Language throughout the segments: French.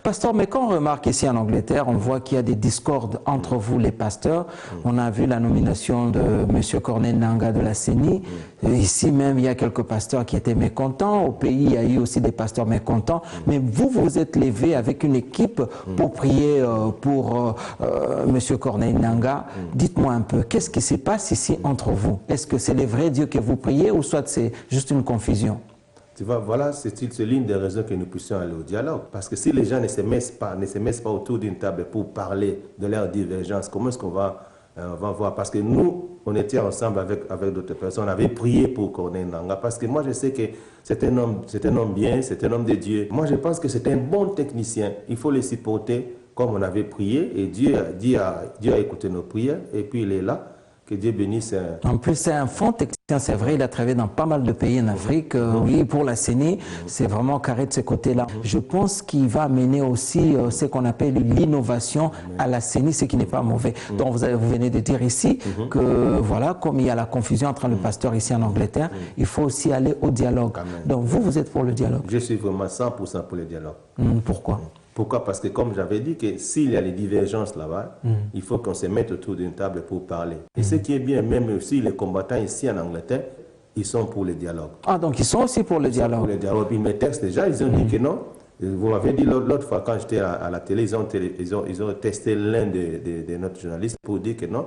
Pasteur, mais quand on remarque ici en Angleterre, on voit qu'il y a des discordes entre vous, les pasteurs. On a vu la nomination de M. Corneille Nangaa de la CENI. Ici même, il y a quelques pasteurs qui étaient mécontents. Au pays, il y a eu aussi des pasteurs mécontents. Mais vous, vous êtes levé avec une équipe pour prier pour M. Corneille Nangaa. Dites-moi un peu, qu'est-ce qui se passe ici entre vous? Est-ce que c'est le vrai Dieu que vous priez ou soit c'est juste une confusion? Tu vois, voilà, c'est l'une des raisons que nous puissions aller au dialogue. Parce que si les gens ne se mettent pas autour d'une table pour parler de leurs divergences, comment est-ce qu'on va voir? Parce que nous, on était ensemble avec d'autres personnes, on avait prié pour Corneille Nangaa. Parce que moi, je sais que c'est un homme bien, c'est un homme de Dieu. Moi, je pense que c'est un bon technicien. Il faut le supporter comme on avait prié. Et Dieu a écouté nos prières. Et puis, il est là. Que Dieu bénisse. En plus, c'est un fond technicien, c'est vrai, il a travaillé dans pas mal de pays en Afrique. Oui, pour la CENI, c'est vraiment carré de ce côté-là. Je pense qu'il va amener aussi ce qu'on appelle l'innovation à la CENI, ce qui n'est pas mauvais. Donc, vous venez de dire ici que, voilà, comme il y a la confusion entre le pasteur ici en Angleterre, il faut aussi aller au dialogue. Donc, vous êtes pour le dialogue? Je suis vraiment 100% pour le dialogue. Pourquoi? Pourquoi? Parce que comme j'avais dit, que s'il y a des divergences là-bas, il faut qu'on se mette autour d'une table pour parler. Et ce qui est bien, même aussi les combattants ici en Angleterre, ils sont pour le dialogue. Ah, donc ils sont aussi pour le dialogue. Pour le dialogue. Ils me textent déjà, ils ont dit que non. Vous m'avez dit l'autre fois quand j'étais à la télé, ils ont testé l'un de notre journaliste pour dire que non.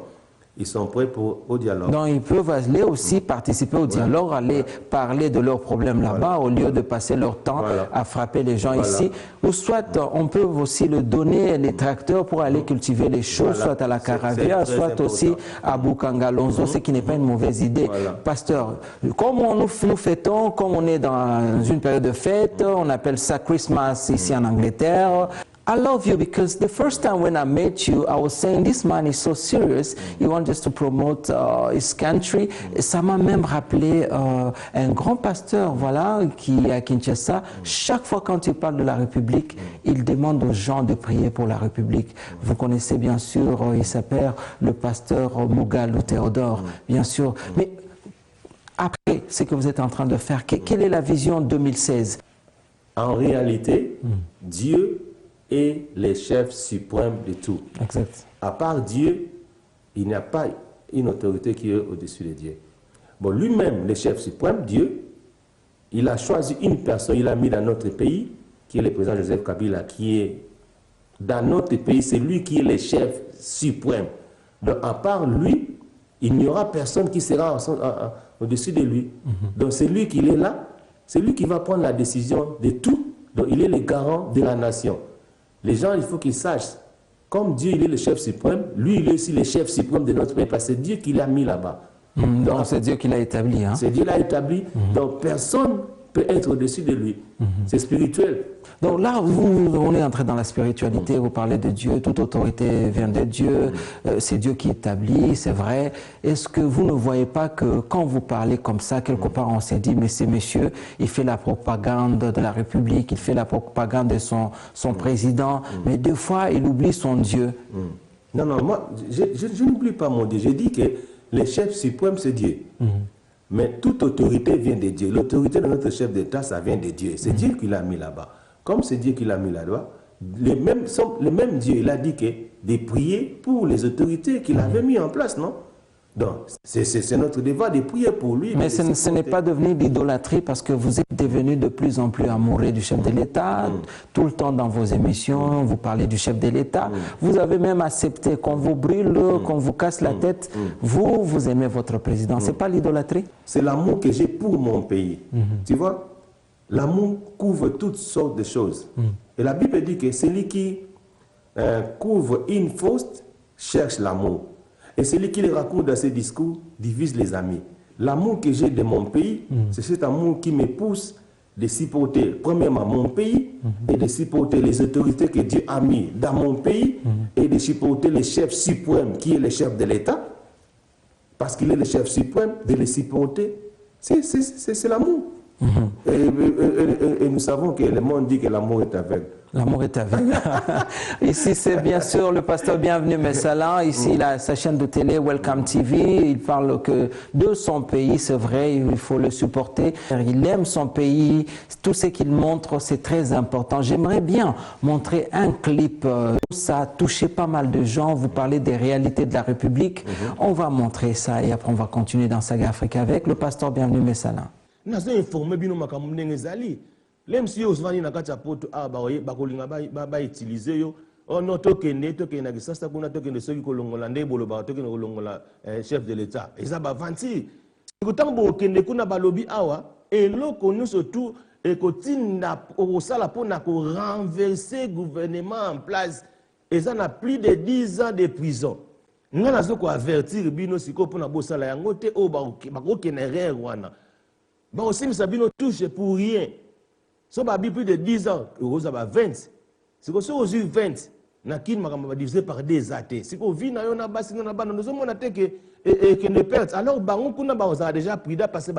Ils sont prêts au dialogue. Donc ils peuvent aller aussi participer au dialogue, aller parler de leurs problèmes là-bas, au lieu de passer leur temps à frapper les gens ici. Ou soit on peut aussi le donner les tracteurs pour aller cultiver les choses, soit à la Caravia, soit aussi à Bukangalonzo, ce qui n'est pas une mauvaise idée. Pasteur, comme nous fêtons, comme on est dans une période de fête, on appelle ça Christmas ici en Angleterre. I love you because the first time when I met you, I was saying this man is so serious. He wants just to promote his country. Et ça m'a même rappelé un grand pasteur, voilà, qui est à Kinshasa. Chaque fois quand il parle de la République, il demande aux gens de prier pour la République. Vous connaissez bien sûr, il s'appelle le pasteur Mugalu Théodore, bien sûr. Mais après ce que vous êtes en train de faire, quelle est la vision 2016? En réalité, Dieu est le chef suprême de tout. Exact. À part Dieu, il n'y a pas une autorité qui est au-dessus de Dieu. Bon, lui-même, le chef suprême, Dieu, il a choisi une personne, il a mis dans notre pays, qui est le président Joseph Kabila, qui est dans notre pays, c'est lui qui est le chef suprême. Donc, à part lui, il n'y aura personne qui sera au-dessus de lui. Donc, c'est lui qui est là, c'est lui qui va prendre la décision de tout. Donc, il est le garant de la nation. Les gens, il faut qu'ils sachent, comme Dieu il est le chef suprême, lui il est aussi le chef suprême de notre pays, parce que c'est Dieu qui l'a mis là-bas. Donc c'est Dieu qui l'a établi. Hein? C'est Dieu qui l'a établi, donc personne ne peut être au-dessus de lui. C'est spirituel. Donc là, on est entré dans la spiritualité, vous parlez de Dieu, toute autorité vient de Dieu, c'est Dieu qui établit, c'est vrai. Est-ce que vous ne voyez pas que quand vous parlez comme ça, quelque part on s'est dit, mais c'est monsieur, il fait la propagande de la République, il fait la propagande de son président, mais des fois il oublie son Dieu. Non, non, moi, je n'oublie pas mon Dieu, je dis que le chef suprême c'est Dieu. Mais toute autorité vient de Dieu. L'autorité de notre chef d'État, ça vient de Dieu. C'est Dieu qui l'a mis là-bas. Comme c'est Dieu qui l'a mis là-bas, le même Dieu, il a dit que de prier pour les autorités qu'il avait mis en place, non? Donc, c'est notre devoir de prier pour lui. Mais ce n'est pas devenu l'idolâtrie parce que vous êtes devenu de plus en plus amoureux du chef de l'État. Tout le temps dans vos émissions, vous parlez du chef de l'État. Vous avez même accepté qu'on vous brûle, qu'on vous casse la tête. Vous aimez votre président. Ce n'est pas l'idolâtrie? C'est l'amour que j'ai pour mon pays. Tu vois? L'amour couvre toutes sortes de choses. Et la Bible dit que celui qui couvre une faute cherche l'amour. Et celui qui le raconte dans ses discours divise les amis. L'amour que j'ai de mon pays, c'est cet amour qui me pousse de supporter premièrement mon pays et de supporter les autorités que Dieu a mis dans mon pays et de supporter le chef suprême qui est le chef de l'État. Parce qu'il est le chef suprême, de le supporter, c'est l'amour. Et nous savons que le monde dit que l'amour est aveugle. L'amour est aveugle. Ici, c'est bien sûr le pasteur Bienvenu Messalan. Ici, il a sa chaîne de télé, Welcome TV. Il parle que de son pays, c'est vrai, il faut le supporter. Il aime son pays. Tout ce qu'il montre, c'est très important. J'aimerais bien montrer un clip. Ça a touché pas mal de gens. Vous parlez des réalités de la République. On va montrer ça et après, on va continuer dans Saga Afrique avec le pasteur Bienvenu Messalan. Même si vous avez une carte à poto, ba utiliser yo. On a tokende na kisasa kuna tokende soki kolongola ndebo ba tokende kolongola chef de l'État. Et ça ba vanti. Kutango bo kende kuna balobi awa eloko nous surtout et kotinda osala pona ko renverser gouvernement en place. Et ça n'a plus de 10 ans de prison. Ngana zoko avertir bino siko pona bosala yango te o ba ko kenere wana. Ba aussi sabino touche pour rien. Si on a plus de 10 ans, on a 20. Si on a 20, on a divisé par des athées. Si on vit dans un bas, nous avons que perte. Alors, on a déjà pris parce que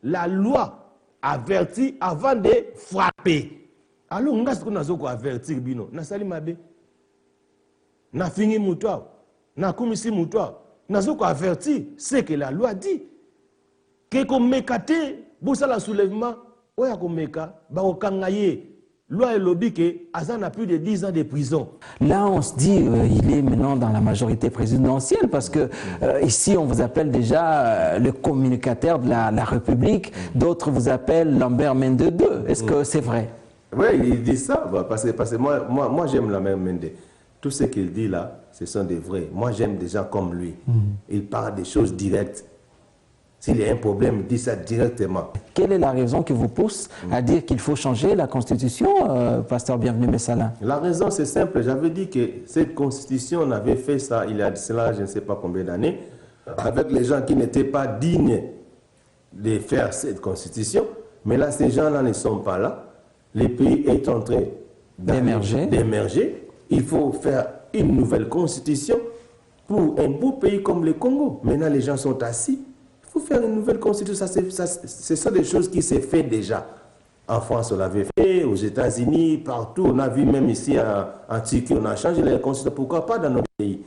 la loi avertit avant de frapper. Alors, on a avertir. On a sali mabe. On a fini moutoir. On a commis moutoir. On a averti ce que la loi dit. Que comme mécaté, Boussala soulèvement, oya komeka, baokangaye, loi et lobby que Azan a plus de 10 ans de prison. Là, on se dit, il est maintenant dans la majorité présidentielle parce que ici, on vous appelle déjà le communicateur de la République. D'autres vous appellent Lambert Mende II. Est-ce que c'est vrai? Oui, il dit ça, parce que moi j'aime Lambert Mende. Tout ce qu'il dit là, ce sont des vrais. Moi, j'aime des gens comme lui. Il parle des choses directes. S'il y a un problème, il dit ça directement. Quelle est la raison qui vous pousse à dire qu'il faut changer la Constitution, pasteur Bienvenu Messalan? La raison, c'est simple. J'avais dit que cette Constitution, on avait fait ça il y a cela, je ne sais pas combien d'années, avec les gens qui n'étaient pas dignes de faire cette Constitution. Mais là, ces gens-là ne sont pas là. Le pays est en train d'émerger. Il faut faire une nouvelle Constitution pour un beau pays comme le Congo. Maintenant, les gens sont assis. Il faut faire une nouvelle constitution. Ce sont des choses qui s'est fait déjà. En France, on l'avait fait, aux États-Unis, partout. On a vu même ici en Turquie, on a changé la constitution. Pourquoi pas dans notre pays?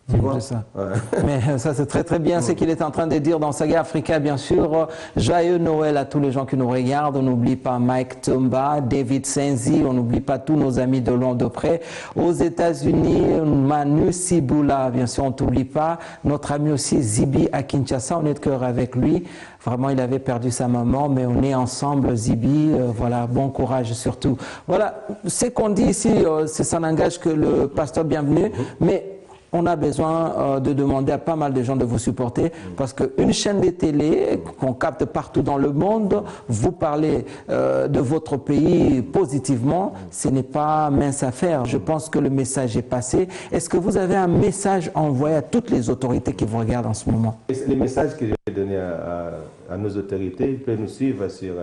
C'est ça. Ouais. Mais ça, c'est très très bien ce qu'il est en train de dire dans Saga Africa, bien sûr. Joyeux Noël à tous les gens qui nous regardent. On n'oublie pas Mike Tumba, David Senzi, on n'oublie pas tous nos amis de loin de près. Aux États-Unis, Manu Sibula, bien sûr, on ne t'oublie pas. Notre ami aussi Zibi à Kinshasa, on est de cœur avec lui. Vraiment, il avait perdu sa maman, mais on est ensemble, Zibi. Voilà, bon courage surtout. Voilà, ce qu'on dit ici, ça n'engage que le pasteur Bienvenu, mais on a besoin de demander à pas mal de gens de vous supporter parce qu'une chaîne de télé qu'on capte partout dans le monde, vous parlez de votre pays positivement, ce n'est pas mince affaire. Je pense que le message est passé. Est-ce que vous avez un message envoyé à toutes les autorités qui vous regardent en ce moment? Les messages que je vais donner à nos autorités, ils peuvent nous suivre sur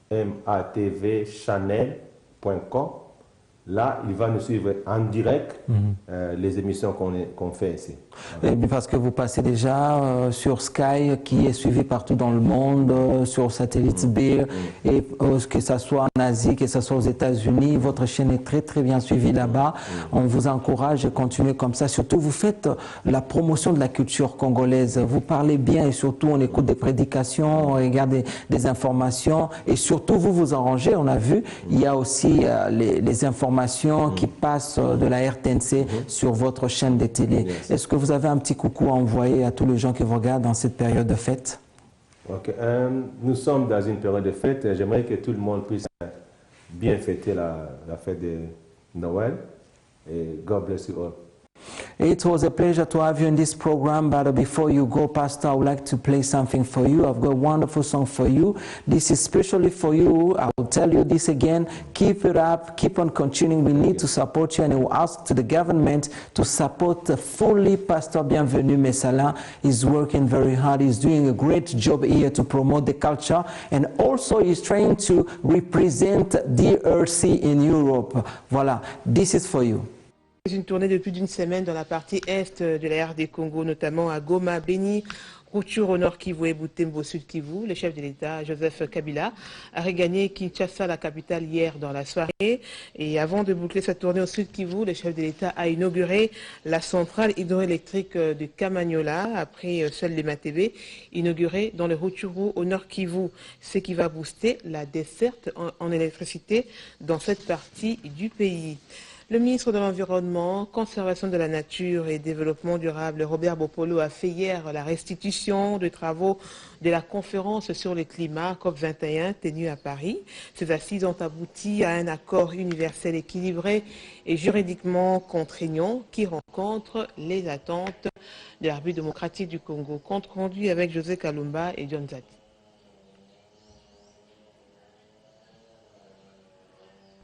matvchannel.com. Là, il va nous suivre en direct les émissions qu'on fait ici. Et parce que vous passez déjà sur Sky, qui est suivi partout dans le monde, sur satellite Beer, et que ce soit en Asie, que ce soit aux États-Unis, votre chaîne est très très bien suivie là-bas. On vous encourage à continuer comme ça. Surtout, vous faites la promotion de la culture congolaise. Vous parlez bien et surtout, on écoute des prédications, on regarde des informations et surtout, vous vous arrangez. On a vu, il y a aussi les informations qui passent de la RTNC sur votre chaîne de télé. Est-ce que vous avez un petit coucou à envoyer à tous les gens qui vous regardent dans cette période de fête? Okay. Nous sommes dans une période de fête. J'aimerais que tout le monde puisse bien fêter la fête de Noël. Et God bless you all. It was a pleasure to have you in this program, but before you go, Pastor, I would like to play something for you. I've got a wonderful song for you. This is especially for you. I will tell you this again. Keep it up. Keep on continuing. We need to support you, and I will ask to the government to support fully Pastor Bienvenu Messalan. He's working very hard. He's doing a great job here to promote the culture, and also he's trying to represent DRC in Europe. Voilà. This is for you. Une tournée de plus d'une semaine dans la partie est de la RD Congo, notamment à Goma, Beni, Rupture au Nord Kivu et Butembo au Sud Kivu, le chef de l'État, Joseph Kabila, a regagné Kinshasa, la capitale, hier dans la soirée. Et avant de boucler sa tournée au Sud Kivu, le chef de l'État a inauguré la centrale hydroélectrique de Kamanyola, après celle de Matebe, inaugurée dans le Rutshuru au Nord Kivu, ce qui va booster la desserte en électricité dans cette partie du pays. Le ministre de l'Environnement, Conservation de la Nature et Développement durable, Robert Bopolo, a fait hier la restitution des travaux de la conférence sur le climat COP21 tenue à Paris. Ces assises ont abouti à un accord universel équilibré et juridiquement contraignant qui rencontre les attentes de la République démocratique du Congo. Compte rendu avec José Kalumba et John Zati.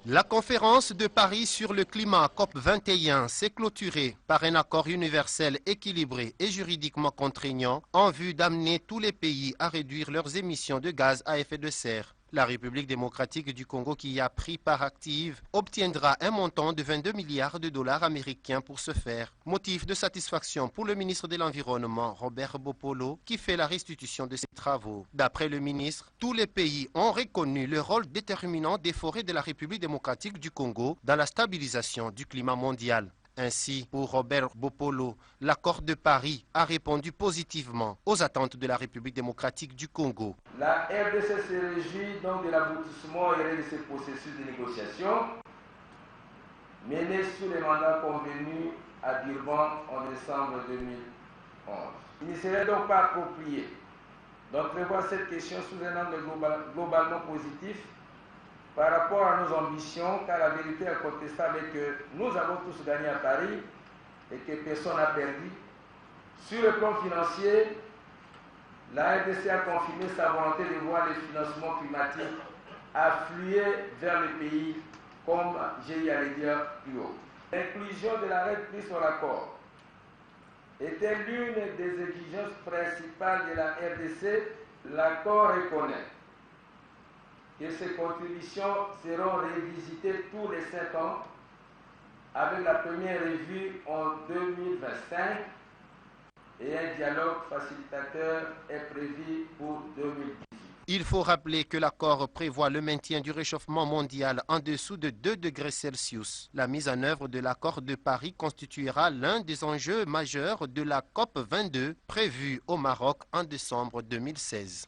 La conférence de Paris sur le climat COP21 s'est clôturée par un accord universel équilibré et juridiquement contraignant en vue d'amener tous les pays à réduire leurs émissions de gaz à effet de serre. La République démocratique du Congo, qui y a pris part active, obtiendra un montant de 22 milliards de dollars américains pour ce faire. Motif de satisfaction pour le ministre de l'Environnement, Robert Bopolo, qui fait la restitution de ses travaux. D'après le ministre, tous les pays ont reconnu le rôle déterminant des forêts de la République démocratique du Congo dans la stabilisation du climat mondial. Ainsi, pour Robert Bopolo, l'accord de Paris a répondu positivement aux attentes de la République démocratique du Congo. La RDC se réjouit donc de l'aboutissement de ce processus de négociation mené sous les mandats convenus à Durban en décembre 2011. Il ne serait donc pas approprié d'entrevoir cette question sous un angle globalement positif par rapport à nos ambitions, car la vérité incontestable est que nous avons tous gagné à Paris et que personne n'a perdu. Sur le plan financier, la RDC a confirmé sa volonté de voir les financements climatiques affluer vers le pays, comme j'ai eu à le dire plus haut. L'inclusion de la règle prise sur l'accord était l'une des exigences principales de la RDC. L'accord reconnaît que ces contributions seront révisitées tous les 5 ans, avec la première revue en 2025 et un dialogue facilitateur est prévu pour 2018. Il faut rappeler que l'accord prévoit le maintien du réchauffement mondial en dessous de 2 degrés Celsius. La mise en œuvre de l'accord de Paris constituera l'un des enjeux majeurs de la COP22 prévue au Maroc en décembre 2016.